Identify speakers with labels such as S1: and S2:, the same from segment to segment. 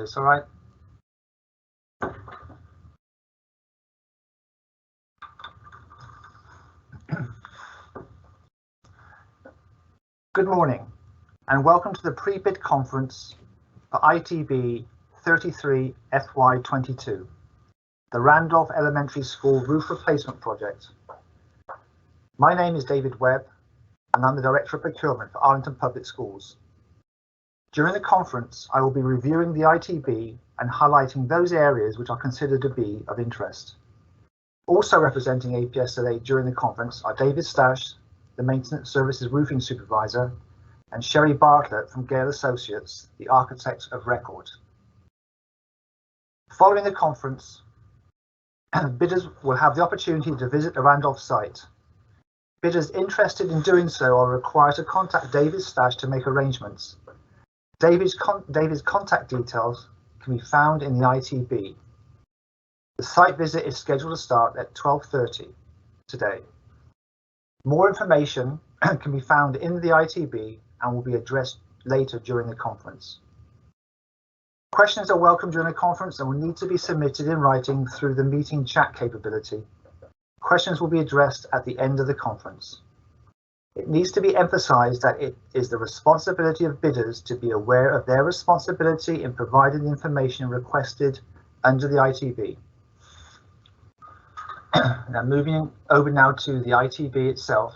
S1: this, all right? Good morning and welcome to the pre-bid conference for ITB 33 FY22, the Randolph Elementary School Roof Replacement Project. My name is David Webb and I'm the Director of Procurement for Arlington Public Schools. During the conference, I will be reviewing the ITB and highlighting those areas which are considered to be of interest. Also representing APSLA during the conference are David Stash, the Maintenance Services Roofing Supervisor, and Sherry Bartlett from Gale Associates, the Architect of Record. Following the conference, bidders will have the opportunity to visit the Randolph site. Bidders interested in doing so are required to contact David Stash to make arrangements. David's contact details can be found in the ITB. The site visit is scheduled to start at 12:30 today. More information can be found in the ITB and will be addressed later during the conference. Questions are welcome during the conference and will need to be submitted in writing through the meeting chat capability. Questions will be addressed at the end of the conference. It needs to be emphasized that it is the responsibility of bidders to be aware of their responsibility in providing the information requested under the ITB. Now moving over now to the ITB itself.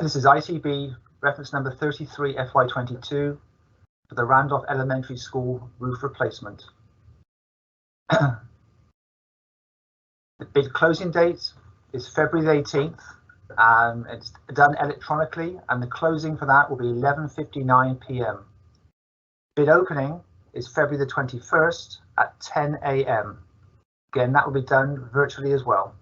S1: This is ITB reference number 33 FY22 for the Randolph Elementary School roof replacement. The bid closing date is February the 18th. It's done electronically and the closing for that will be 11:59 p.m. Bid opening is February the 21st at 10 a.m. Again, that will be done virtually as well.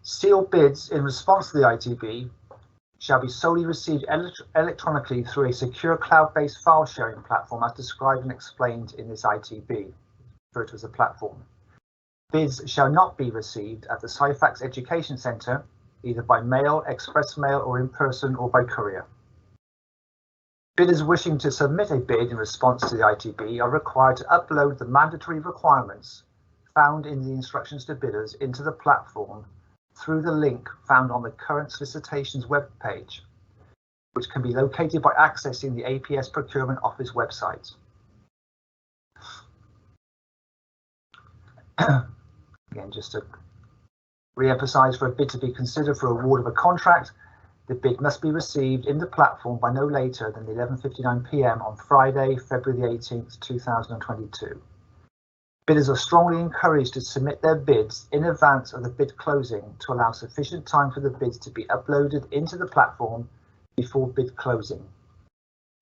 S1: Sealed bids in response to the ITB shall be solely received electronically through a secure cloud-based file sharing platform as described and explained in this ITB, referred to as a platform. Bids shall not be received at the Syfax Education Centre, either by mail, express mail, or in person or by courier. Bidders wishing to submit a bid in response to the ITB are required to upload the mandatory requirements found in the instructions to bidders into the platform through the link found on the current solicitations web page, which can be located by accessing the APS Procurement Office website. Again, just to re-emphasize, for a bid to be considered for award of a contract, the bid must be received in the platform by no later than 11:59 p.m. on Friday, February the 18th, 2022. Bidders are strongly encouraged to submit their bids in advance of the bid closing to allow sufficient time for the bids to be uploaded into the platform before bid closing.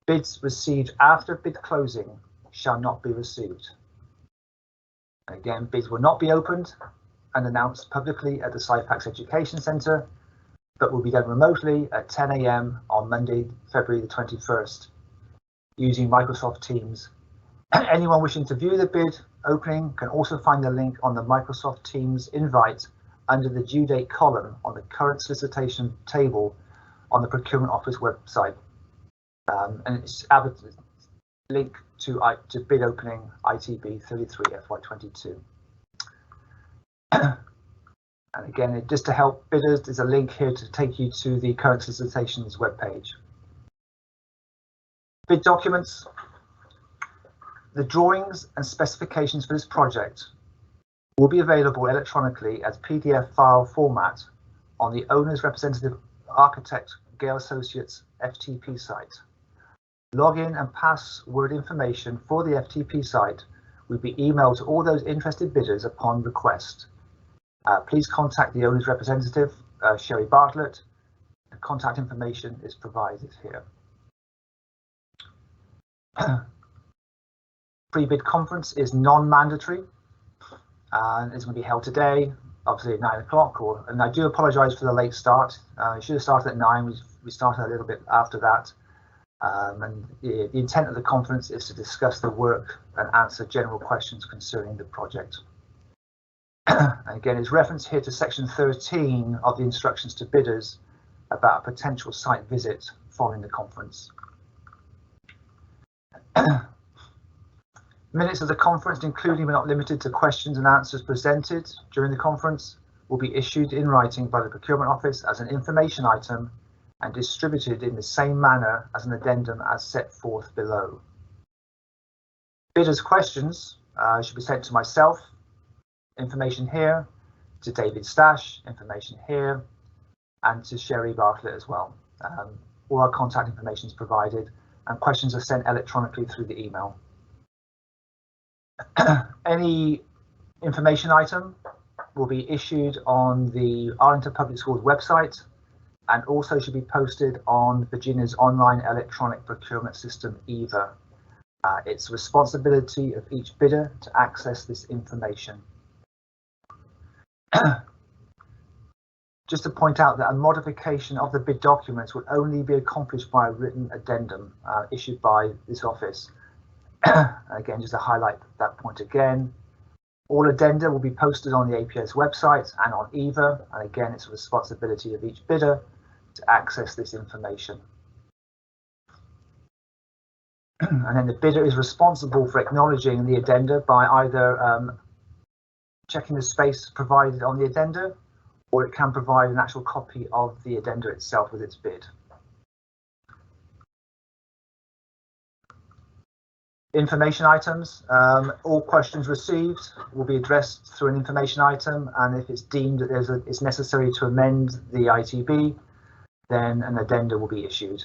S1: Bids received after bid closing shall not be received. Again, bids will not be opened and announced publicly at the Syfax Education Centre, but will be done remotely at 10 a.m. on Monday, February the 21st, using Microsoft Teams. Anyone wishing to view the bid opening can also find the link on the Microsoft Teams invite under the due date column on the current solicitation table on the Procurement Office website. And it's link to bid opening ITB 33 FY22. And again, just to help bidders, there's a link here to take you to the current solicitations webpage. Bid documents. The drawings and specifications for this project will be available electronically as PDF file format on the owner's representative architect Gale Associates FTP site. Login and password information for the FTP site will be emailed to all those interested bidders upon request. Please contact the owner's representative, Sherry Bartlett. The contact information is provided here. Pre-bid conference is non-mandatory and it's going to be held today, obviously at 9 o'clock. And I do apologise for the late start. It should have started at 9. We started a little bit after that. And the intent of the conference is to discuss the work and answer general questions concerning the project. And again, it's referenced here to section 13 of the instructions to bidders about a potential site visit following the conference. Minutes of the conference, including but not limited to questions and answers presented during the conference, will be issued in writing by the Procurement Office as an information item and distributed in the same manner as an addendum as set forth below. Bidders' questions should be sent to myself, information here, to David Stash, information here, and to Sherry Bartlett as well. All our contact information is provided, and questions are sent electronically through the email. Any information item will be issued on the Arlington Public Schools website and also should be posted on Virginia's online electronic procurement system, EVA. It's the responsibility of each bidder to access this information. Just to point out that a modification of the bid documents will only be accomplished by a written addendum issued by this office. Again, just to highlight that point again, all addenda will be posted on the APS website and on EVA, and again, it's a responsibility of each bidder to access this information. And then the bidder is responsible for acknowledging the addenda by either checking the space provided on the addenda, or it can provide an actual copy of the addenda itself with its bid. Information items, all questions received will be addressed through an information item, and if it's deemed that it's necessary to amend the ITB, then an addenda will be issued.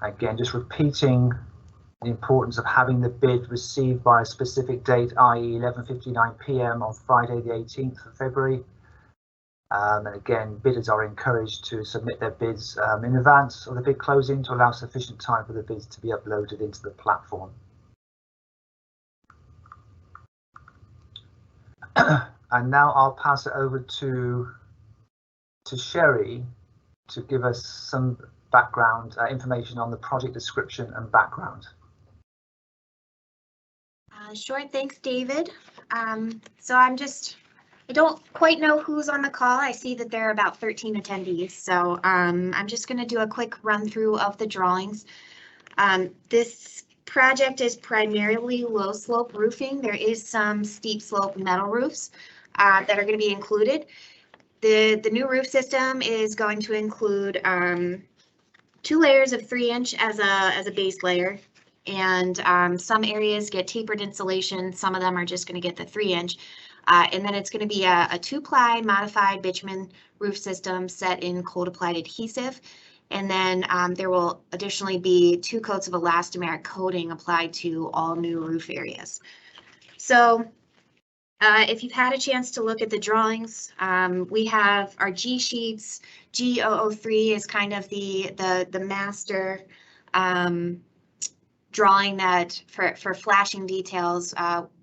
S1: Again, just repeating the importance of having the bid received by a specific date, i.e. 11:59 p.m. on Friday the 18th of February. And again, bidders are encouraged to submit their bids in advance of the bid closing to allow sufficient time for the bids to be uploaded into the platform. And now I'll pass it over to Sherry to give us some background information on the project description and background.
S2: Sure, thanks, David. So I don't quite know who's on the call. I see that there are about 13 attendees, so I'm just going to do a quick run through of the drawings. This project is primarily low slope roofing. There is some steep slope metal roofs that are going to be included. The new roof system is going to include 2 layers of 3-inch as a base layer, and some areas get tapered insulation. Some of them are just going to get the 3-inch. And then it's going to be a 2-ply modified bitumen roof system set in cold applied adhesive. And then there will additionally be 2 coats of elastomeric coating applied to all new roof areas. So if you've had a chance to look at the drawings, we have our G sheets. G003 is kind of the master drawing that for flashing details.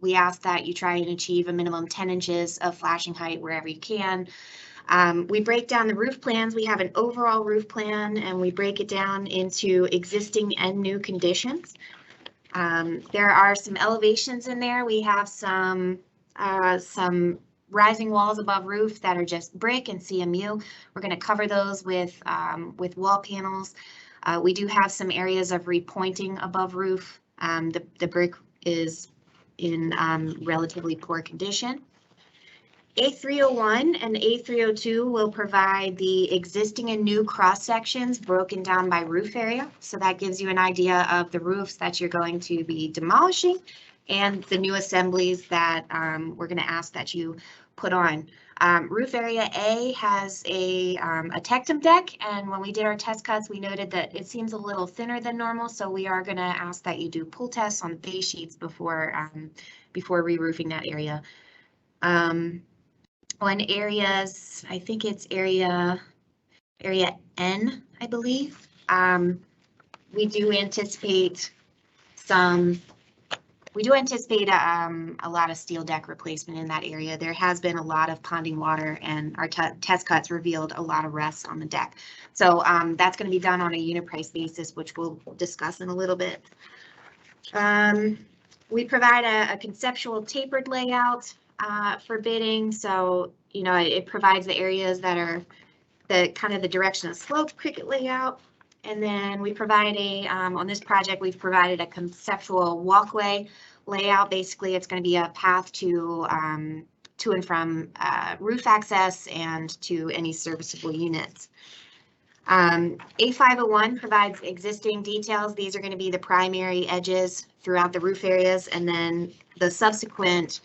S2: We ask that you try and achieve a minimum 10 inches of flashing height wherever you can. We break down the roof plans. We have an overall roof plan, and we break it down into existing and new conditions. There are some elevations in there. We have some rising walls above roof that are just brick and CMU. We're going to cover those with wall panels. We do have some areas of repointing above roof. The brick is in relatively poor condition. A301 and A302 will provide the existing and new cross sections broken down by roof area. So that gives you an idea of the roofs that you're going to be demolishing and the new assemblies that we're going to ask that you put on. Roof area A has a tectum deck, and when we did our test cuts, we noted that it seems a little thinner than normal, so we are going to ask that you do pull tests on base sheets before re-roofing that area. On areas, I think it's area N, I believe. We do anticipate a lot of steel deck replacement in that area. There has been a lot of ponding water, and our test cuts revealed a lot of rust on the deck. So that's going to be done on a unit price basis, which we'll discuss in a little bit. We provide a conceptual tapered layout for bidding. So, it provides the areas that are the kind of the direction of slope cricket layout. And then we provide on this project, we've provided a conceptual walkway layout. Basically, it's going to be a path to and from roof access and to any serviceable units. A501 provides existing details. These are going to be the primary edges throughout the roof areas, and then the subsequent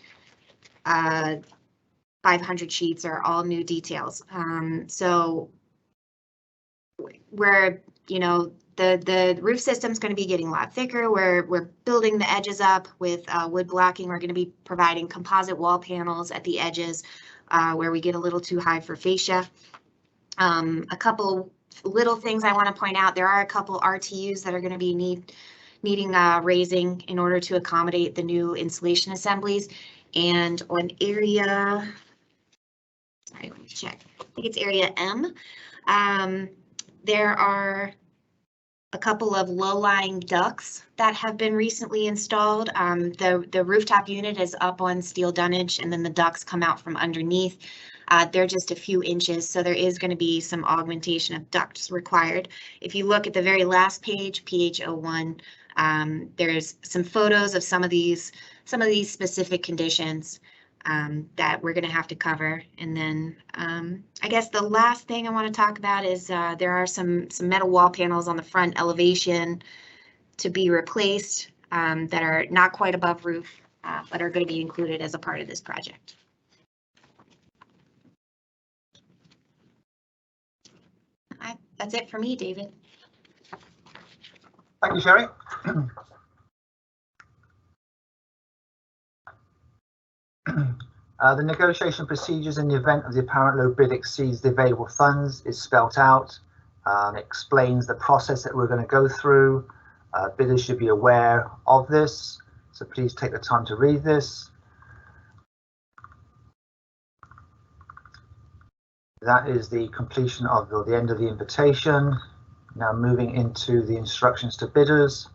S2: 500 sheets are all new details. So we're, the roof system's going to be getting a lot thicker. We're building the edges up with wood blocking. We're going to be providing composite wall panels at the edges where we get a little too high for fascia. A couple little things I want to point out. There are a couple RTUs that are going to be needing raising in order to accommodate the new insulation assemblies. And on area, sorry, let me check. I think it's area M. There are a couple of low-lying ducts that have been recently installed. The rooftop unit is up on steel dunnage, and then the ducts come out from underneath. They're just a few inches, so there is going to be some augmentation of ducts required. If you look at the very last page, PH01, there's some photos of some of these specific conditions that we're going to have to cover. And then I guess the last thing I want to talk about is there are some metal wall panels on the front elevation to be replaced that are not quite above roof, but are going to be included as a part of this project. That's it for me, David.
S1: Thank you, Sherry. The negotiation procedures in the event of the apparent low bid exceeds the available funds is spelt out. Explains the process that we're going to go through. Bidders should be aware of this, so please take the time to read this. That is the completion of the end of the invitation. Now moving into the instructions to bidders.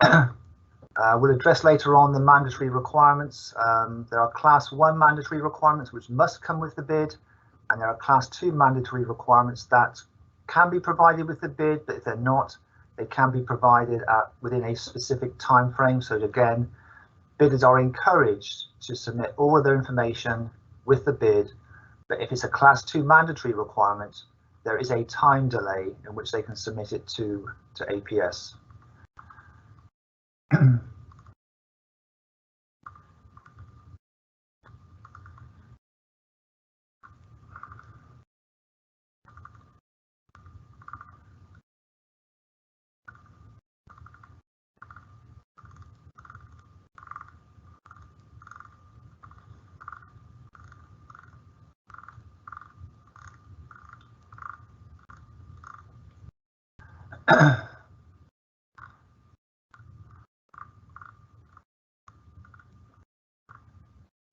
S1: We'll address later on the mandatory requirements. There are Class 1 mandatory requirements which must come with the bid, and there are Class 2 mandatory requirements that can be provided with the bid, but if they're not, they can be provided within a specific time frame. So again, bidders are encouraged to submit all of their information with the bid, but if it's a Class 2 mandatory requirement, there is a time delay in which they can submit it to APS.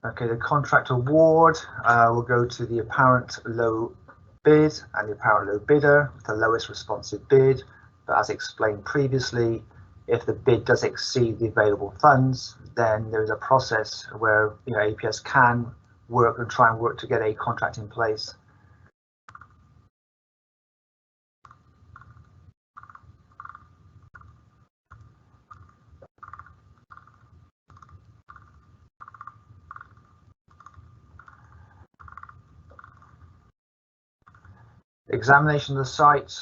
S1: Okay, the contract award will go to the apparent low bid and the apparent low bidder, the lowest responsive bid. But as explained previously, if the bid does exceed the available funds, then there is a process where APS can work and try and work to get a contract in place. Examination of the site.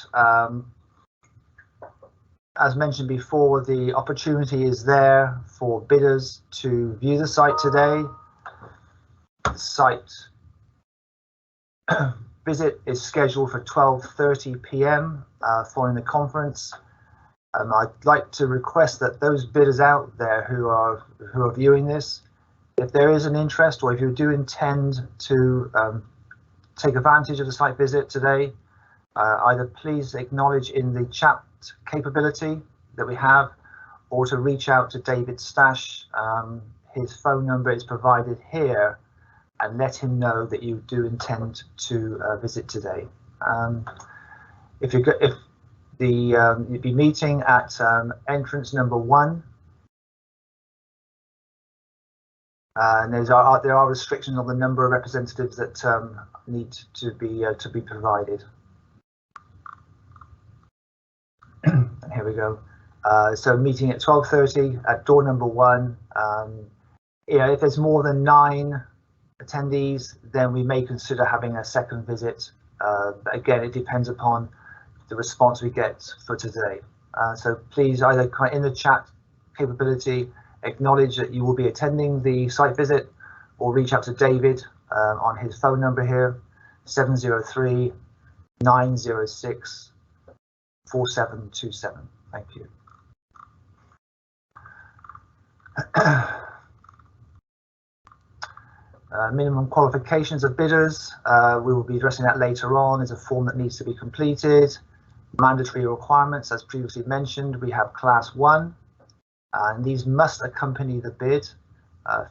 S1: As mentioned before, the opportunity is there for bidders to view the site today. The site visit is scheduled for 12:30 p.m. Following the conference. I'd like to request that those bidders out there who are viewing this, if there is an interest or if you do intend to take advantage of the site visit today, either please acknowledge in the chat capability that we have, or to reach out to David Stash. His phone number is provided here, and let him know that you do intend to visit today. You'd be meeting at entrance number 1. And there are restrictions on the number of representatives that need to be provided. Here we go. So meeting at 12:30 at door number 1. If there's more than 9 attendees, then we may consider having a second visit. But again, it depends upon the response we get for today. So please either in the chat capability acknowledge that you will be attending the site visit, or reach out to David on his phone number here, 703 906 4727. Thank you. Minimum qualifications of bidders, we will be addressing that later on. There's a form that needs to be completed. Mandatory requirements, as previously mentioned, we have class 1, and these must accompany the bid.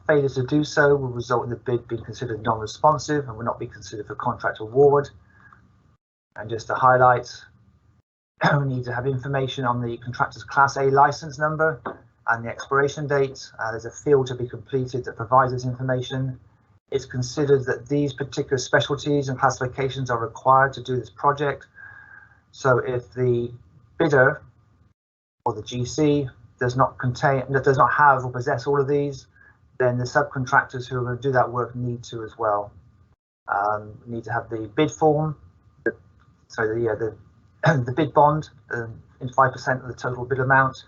S1: Failure to do so will result in the bid being considered non-responsive and will not be considered for contract award. And just to highlight, we need to have information on the contractor's Class A license number and the expiration date. There's a field to be completed that provides this information. It's considered that these particular specialties and classifications are required to do this project. So if the bidder or the GC does not have or possess all of these, then the subcontractors who are going to do that work need to as well. Need to have the bid form, the bid bond in 5% of the total bid amount,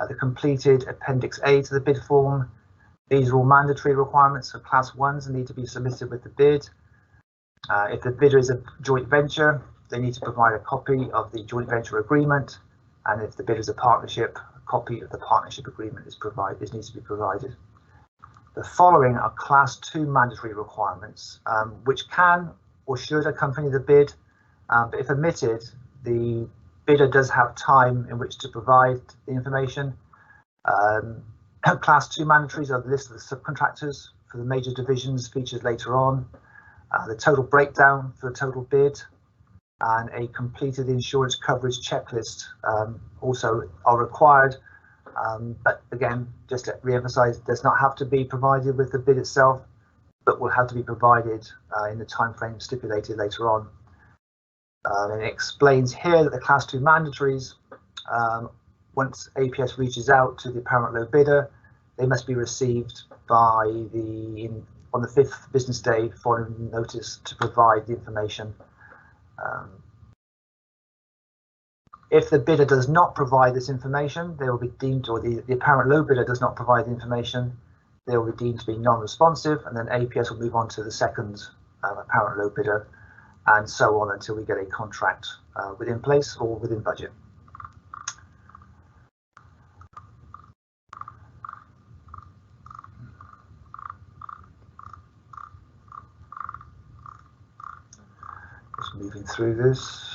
S1: the completed Appendix A to the bid form. These are all mandatory requirements for Class 1s and need to be submitted with the bid. If the bidder is a joint venture, they need to provide a copy of the joint venture agreement, and if the bidder is a partnership, a copy of the partnership agreement needs to be provided. The following are Class 2 mandatory requirements, which can or should accompany the bid, but if omitted, the bidder does have time in which to provide the information. Class 2 mandatories are the list of the subcontractors for the major divisions featured later on, the total breakdown for the total bid, and a completed insurance coverage checklist also are required. But again, just to re-emphasize, does not have to be provided with the bid itself, but will have to be provided in the time frame stipulated later on. And it explains here that the Class 2 mandatories, once APS reaches out to the apparent low bidder, they must be received by on the 5th business day following notice to provide the information. If the bidder does not provide this information, they will be deemed, or the apparent low bidder does not provide the information, they will be deemed to be non-responsive, and then APS will move on to the second apparent low bidder, and so on until we get a contract within place or within budget. Just moving through this.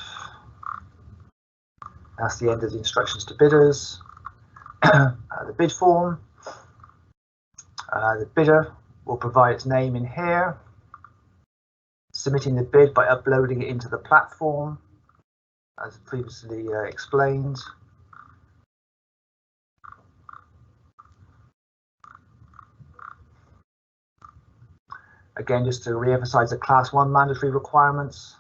S1: That's the end of the instructions to bidders. The bid form. The bidder will provide its name in here, submitting the bid by uploading it into the platform, as previously explained. Again, just to re-emphasize the Class 1 mandatory requirements,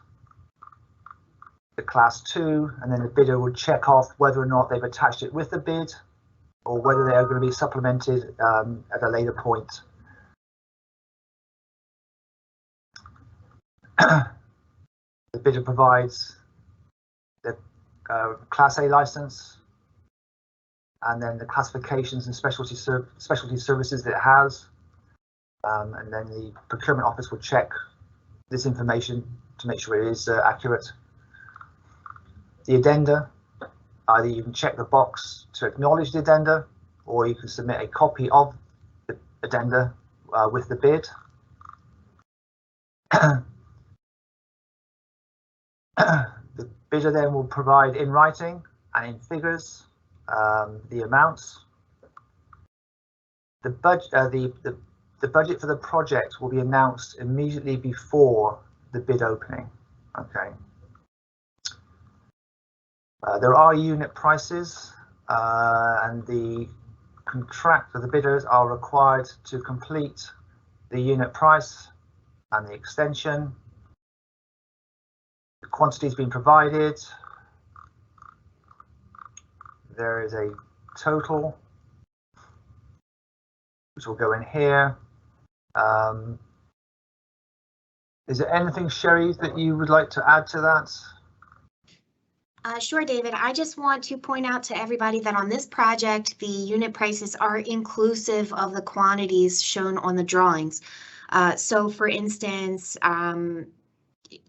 S1: the Class 2, and then the bidder will check off whether or not they've attached it with the bid or whether they are going to be supplemented at a later point. The bidder provides the Class A license and then the classifications and specialty services that it has, and then the procurement office will check this information to make sure it is accurate. The addenda, either you can check the box to acknowledge the addenda, or you can submit a copy of the addenda with the bid. The bidder then will provide in writing and in figures the amounts. The budget for the project will be announced immediately before the bid opening. Okay. There are unit prices, and the contractor, the bidders are required to complete the unit price and the extension. The quantity has been provided. there is a total, which will go in here. Is there anything, Sherry, that you would like to add to that?
S2: Sure, David. I just want to point out to everybody that on this project, the unit prices are inclusive of the quantities shown on the drawings. So for instance,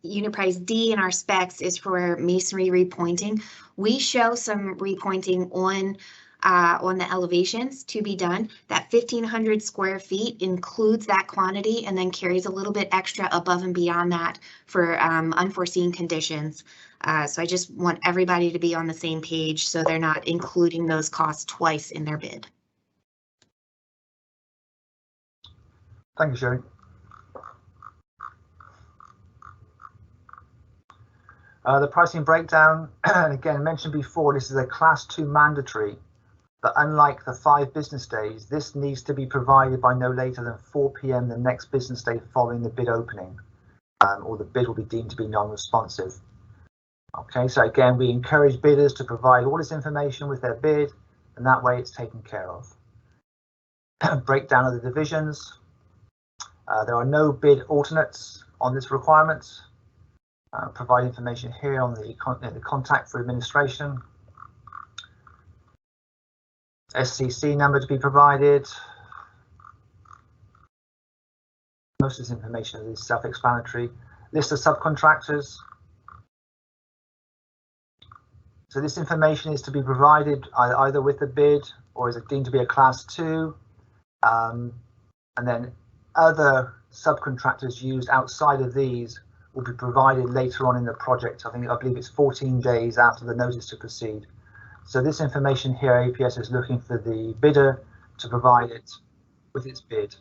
S2: unit price D in our specs is for masonry repointing. We show some repointing on the elevations to be done. That 1,500 square feet includes that quantity and then carries a little bit extra above and beyond that for unforeseen conditions. So I just want everybody to be on the same page so they're not including those costs twice in their bid.
S1: Thank you, Sherry. The pricing breakdown, and again, mentioned before, this is a Class 2 mandatory, but unlike the 5 business days, this needs to be provided by no later than 4 p.m. the next business day following the bid opening, or the bid will be deemed to be non-responsive. Okay, so again, we encourage bidders to provide all this information with their bid, and that way it's taken care of. Breakdown of the divisions. There are no bid alternates on this requirement. Provide information here on the contact for administration. SCC number to be provided. Most of this information is self-explanatory. List of subcontractors. So this information is to be provided either with the bid or is it deemed to be a Class 2. And then other subcontractors used outside of these will be provided later on in the project. I believe it's 14 days after the notice to proceed. So this information here, APS is looking for the bidder to provide it with its bid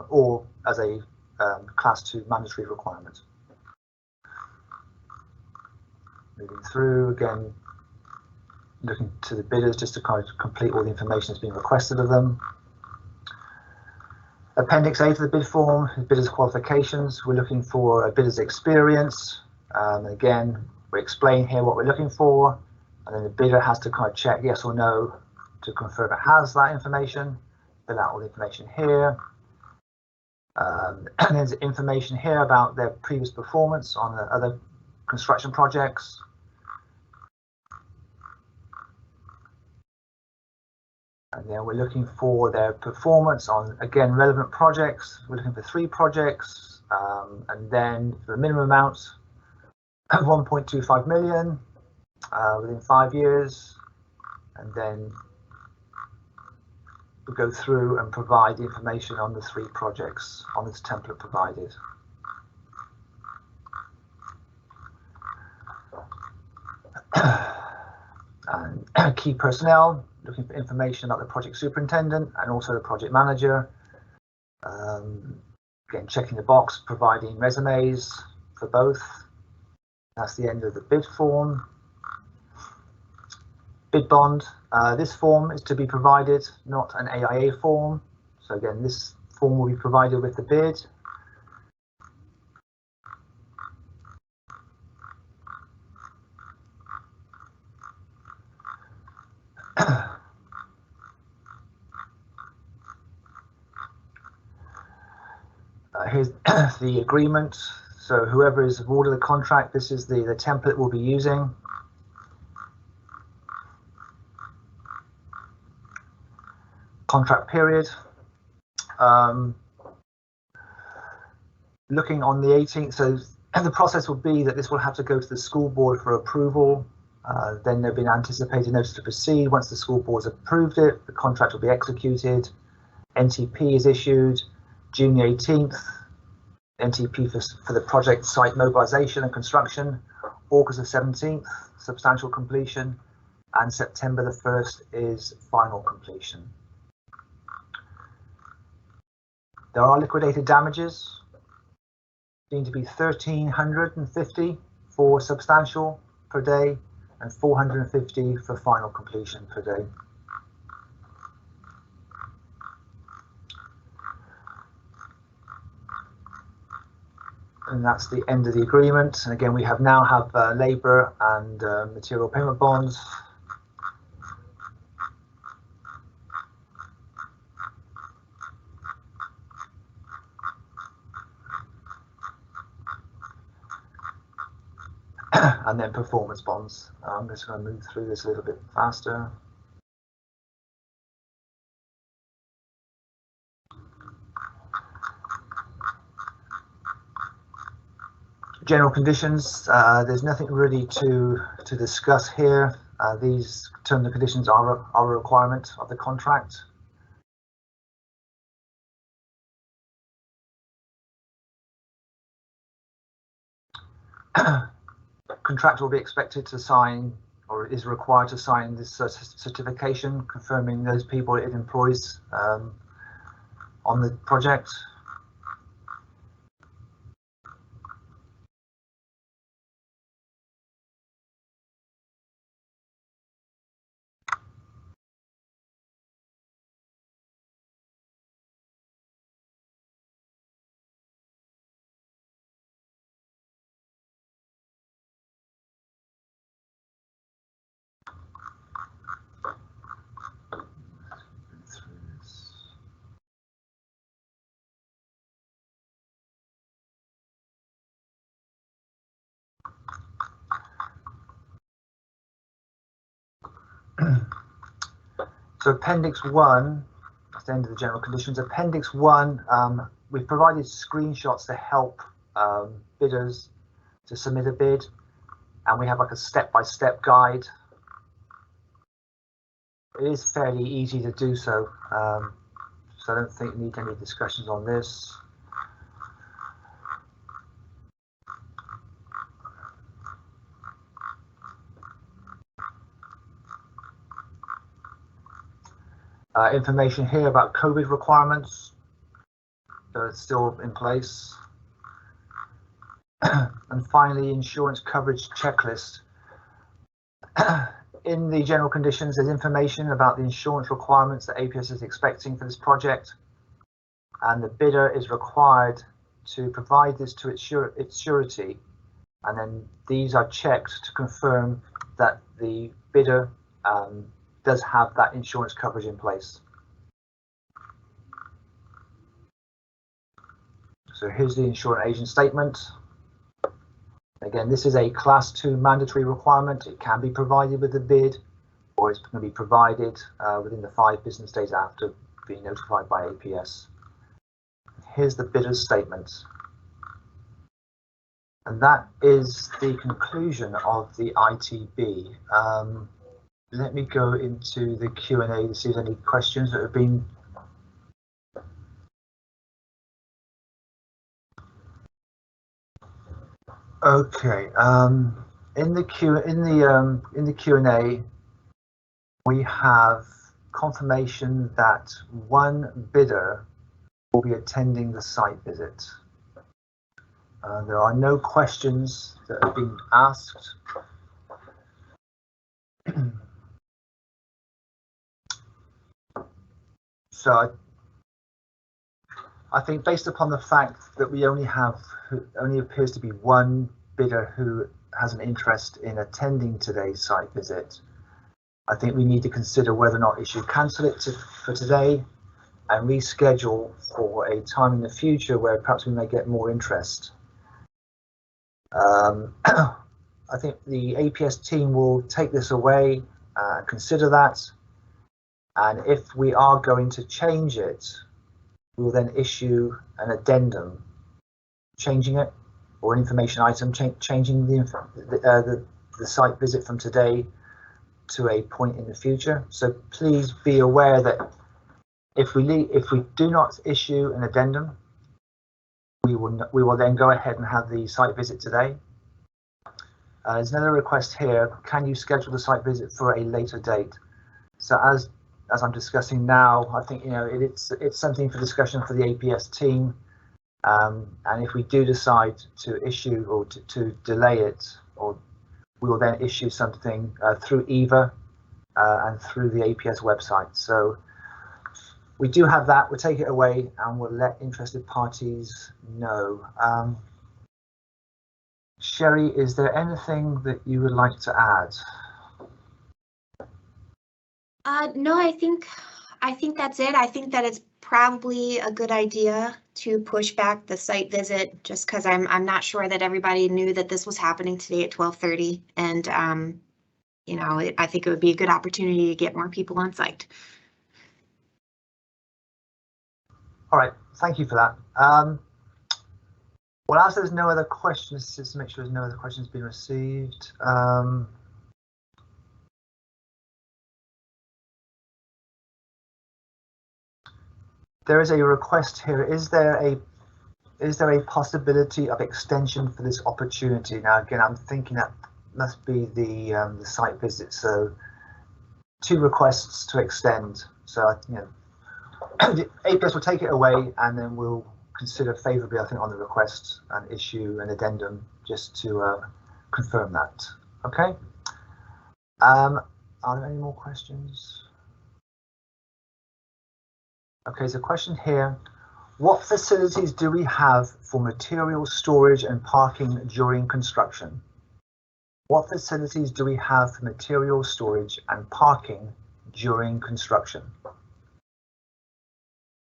S1: or as a Class 2 mandatory requirement. Moving through again, looking to the bidders just to kind of complete all the information that's being requested of them. Appendix A to the bid form, bidders' qualifications. We're looking for a bidder's experience. Again, we explain here what we're looking for, and then the bidder has to kind of check yes or no to confirm it has that information. Fill out all the information here. And there's information here about their previous performance on the other construction projects. And then we're looking for their performance on, again, relevant projects. We're looking for 3 projects, and then for the minimum amount, 1.25 million within 5 years. And then we'll go through and provide the information on the 3 projects on this template provided. And key personnel, looking for information about the project superintendent and also the project manager. Again, checking the box, providing resumes for both. That's the end of the bid form. Bid bond. This form is to be provided, not an AIA form. So again, this form will be provided with the bid. Here's the agreement. So whoever is awarded the contract, this is the template we'll be using. Contract period. Looking on the 18th, so the process will be that this will have to go to the school board for approval. Then there'll be an anticipated notice to proceed. Once the school board's approved it, the contract will be executed. NTP is issued June the 18th. NTP for the project site mobilization and construction. August the 17th, substantial completion. And September the 1st is final completion. There are liquidated damages, deemed to be 1,350 for substantial per day and 450 for final completion per day. And that's the end of the agreement. And again, we now have labour and material payment bonds. and then performance bonds. I'm just going to move through this a little bit faster. General conditions, there's nothing really to discuss here. These terms and conditions are a requirement of the contract. Contractor will be expected to sign, or is required to sign, this certification confirming those people it employs on the project. So Appendix 1, that's the end of the general conditions. Appendix 1, we've provided screenshots to help bidders to submit a bid, and we have like a step-by-step guide. It is fairly easy to do so, so I don't think we need any discussions on this. Information here about COVID requirements that are still in place. And finally, insurance coverage checklist. In the general conditions, there's information about the insurance requirements that APS is expecting for this project, and the bidder is required to provide this to its surety, and then these are checked to confirm that the bidder does have that insurance coverage in place. So here's the insurance agent statement. Again, this is a Class 2 mandatory requirement. It can be provided with the bid, or it's going to be provided within the 5 business days after being notified by APS. Here's the bidder's statement. And that is the conclusion of the ITB. Let me go into the Q&A to see if there's any questions that have been. Okay. In the Q&A, we have confirmation that one bidder will be attending the site visit. There are no questions that have been asked. So I think based upon the fact that we only appears to be one bidder who has an interest in attending today's site visit, I think we need to consider whether or not it should cancel it for today and reschedule for a time in the future where perhaps we may get more interest. I think the APS team will take this away, consider that, and if we are going to change it, we will then issue an addendum changing it, or an information item changing the site visit from today to a point in the future. So please be aware that if we do not issue an addendum, we will then go ahead and have the site visit today. There's another request here. Can you schedule the site visit for a later date? So as I'm discussing now, I think it's something for discussion for the APS team. And if we do decide to issue or to delay it, or we will then issue something through EVA and through the APS website. So we do have that. We'll take it away and we'll let interested parties know. Sherry, is there anything that you would like to add?
S2: No, I think that's it. I think that it's probably a good idea to push back the site visit just because I'm not sure that everybody knew that this was happening today at 12:30. And, you know, I think it would be a good opportunity to get more people on site.
S1: All right, thank you for that. Well, as there's no other questions, just to make sure there's no other questions being received. There is a request here. Is there a possibility of extension for this opportunity? Now, again, I'm thinking that must be the site visit. So 2 requests to extend. So, you know, the APS will take it away and then we'll consider favourably, I think, on the request and issue an addendum just to confirm that. Okay. Are there any more questions? Okay, there's a question here. What facilities do we have for material storage and parking during construction? What facilities do we have for material storage and parking during construction?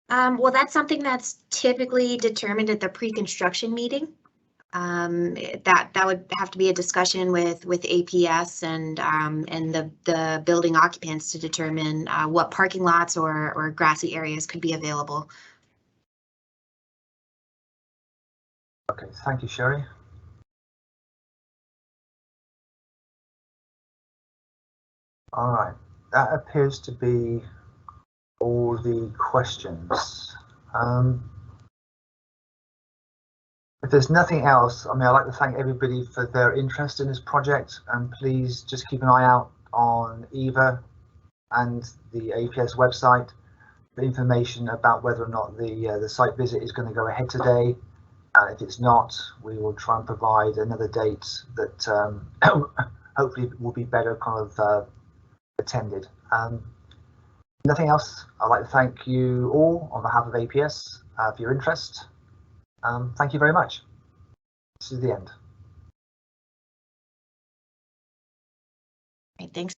S2: Well, that's something that's typically determined at the pre-construction meeting. That would have to be a discussion with APS and the building occupants to determine what parking lots or grassy areas could be available.
S1: Okay, thank you, Sherry. All right, that appears to be all the questions. If there's nothing else, I mean, I'd like to thank everybody for their interest in this project, and please just keep an eye out on EVA and the APS website for information about whether or not the site visit is going to go ahead today. And if it's not, we will try and provide another date that hopefully will be better kind of attended. Nothing else. I'd like to thank you all on behalf of APS for your interest. Thank you very much. This is the end.
S2: Right, thanks.